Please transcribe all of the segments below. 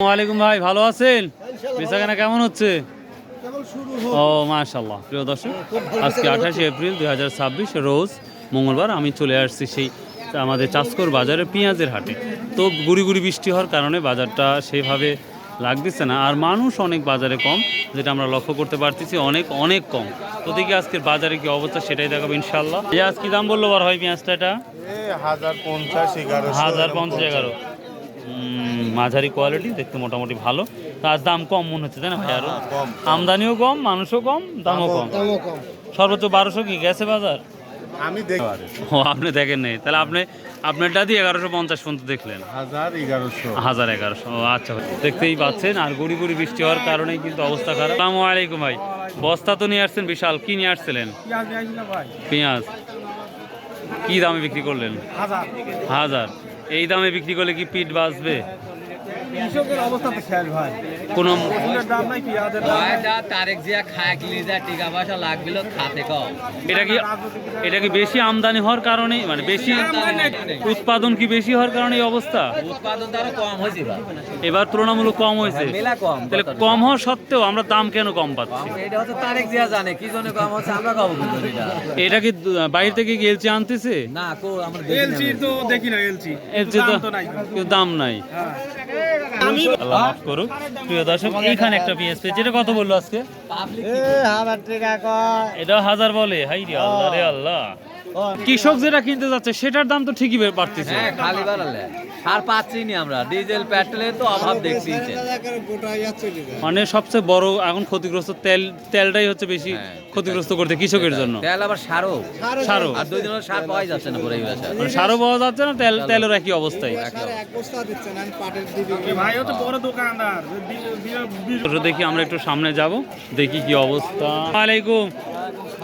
ওয়ালাইকুম ভাই, ভালো আছেন? বেচাকেনা কেমন হচ্ছে? ও মাশাআল্লাহ। প্রিয় দর্শক, আজকে 28 এপ্রিল 2026 রোজ মঙ্গলবার আমি চলে আসছি সেই আমাদের চাষকর বাজারে পেঁয়াজের হাটে। তো গুড়ি গুড়ি বৃষ্টি হওয়ার কারণে বাজারটা সেভাবে লাগতেছে না, আর মানুষ অনেক বাজারে কম, যেটা আমরা লক্ষ্য করতে পারতেছি, অনেক অনেক কম। তো দেখি আজকের বাজারে কি অবস্থা সেটাই দেখাবো ইনশাল্লাহ। পেঁয়াজ কি দাম বললো বার হয় পেঁয়াজটা? এটা 1050-1100 মাঝারি কোয়ালিটি, দেখতে মোটামুটি ভালো। তার দাম কম মনে হচ্ছে, তাই না ভাই? আরো আমদানিও কম, মানুষও কম, দামও কম। সর্বোচ্চ 1200 কি গেছে বাজার? আমি দেখি ও, আপনি দেখেন নাই তাহলে? আপনারটা দিয়ে 1150 পর্যন্ত দেখলেন? 1100। ও আচ্ছা, দেখতেই পাচ্ছেন। আর গুড়ি গুড়ি বৃষ্টি হওয়ার কারণেই কিন্তু অবস্থা খারাপ। আসসালামু আলাইকুম ভাই, বস্তা তো নিয়ে আসছেন বিশাল, কি নিয়ে আসছিলেন? পেঁয়াজ কি দামে বিক্রি করলেন? 1000। এই দামে বিক্রি করলে কি পিঠ বাঁচবে? কৃষকের অবস্থা তো শেষ ভাই, কোনো দাম নাই কি আদের তারেক জিয়া খায় কিলি যা টাকা পয়সা লাগছিল খাতে কম। এটা কি বেশি আমদানি হওয়ার কারণে, মানে বেশি উৎপাদন কি বেশি হওয়ার কারণে এই অবস্থা? উৎপাদন তারও কম হয়েছে এবার তুলনামূলক কম হয়েছে। মেলা কম। তাহলে কম হওয়া সত্ত্বেও আমরা দাম কেন কম পাচ্ছি? এটা হচ্ছে তারেক জিয়া জানে কি জন্য কম হচ্ছে, আমরা কম কিন্তু এটা কি বাইরে থেকে কি এলচি আনতেছে? না কো আমরা এলসি তো দেখি না, এলসি তো দাম নাই। আল্লাহ মাফ করুক। প্রিয় দর্শক, এইখানে একটা পেঁয়াজ পেয়েছে, এটা কত বললো আজকে? এটা 1000 বলে। হাই রে আল্লাহ রে আল্লাহ। কৃষক যেটা কিনতে যাচ্ছে সেটার দাম তো ঠিকই পারতেছে। হ্যাঁ খালি বাড়ালে আর পাচ্ছি নি আমরা, ডিজেল পেট্রোলের তো অভাব দেখছি। মানে সবচেয়ে বড় এখন ক্ষতিগ্রস্ত তেলটাই হচ্ছে বেশি ক্ষতিগ্রস্ত করতে কৃষকের জন্য। তেল আবার সারও আর 2 দিন সার পাওয়াই যাচ্ছে না, পরে মানে সারও পাওয়া যাচ্ছে না, তেলের একই অবস্থায়। ভাই ও তো বড় দোকানদার। দেখি আমরা একটু সামনে যাব, দেখি কি অবস্থা। ওয়ালাইকুম,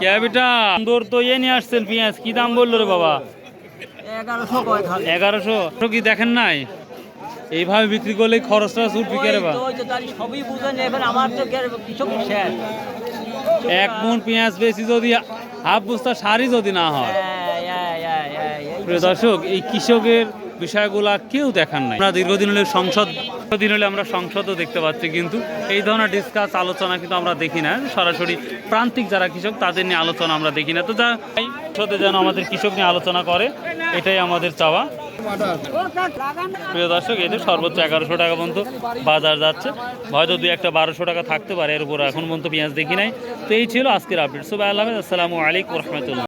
কে বেটা সুন্দর তো নিয়ে আসছেন পেঁয়াজ, কি দাম বললো রে বাবা? 1100। কি দেখেন নাই এইভাবে বিক্রি করলে খরচটা উঠবি কে রে বা? সবই বুঝেন, এবার আমার তো কৃষকের শেষ। এক মন পেঁয়াজ বেশি যদি হাফ বস্তা সারই যদি না হয়। প্রিয় দর্শক, এই কৃষকের বিষয়গুলা কেউ দেখান নাই। আমরা দীর্ঘদিন হলে আমরা সংসদও দেখতে পাচ্ছি, কিন্তু এই ধরনের ডিসকাস আলোচনা কিন্তু আমরা দেখি না। সরাসরি প্রান্তিক যারা কৃষক তাদের নিয়ে আলোচনা আমরা দেখি না। তো যা সাথে যেন আমাদের কৃষক নিয়ে আলোচনা করে, এটাই আমাদের চাওয়া। প্রিয় দর্শক, এদের সর্বোচ্চ 1100 টাকা পর্যন্ত বাজার যাচ্ছে, হয়তো 2-1টা 1200 টাকা থাকতে পারে, এর উপর এখন পর্যন্ত পেঁয়াজ দেখি নাই। তো এই ছিল আজকের আপডেট। সো আল্লাহ হাফেজ, আসসালামু আলাইকুম রহমতুল্লাহ।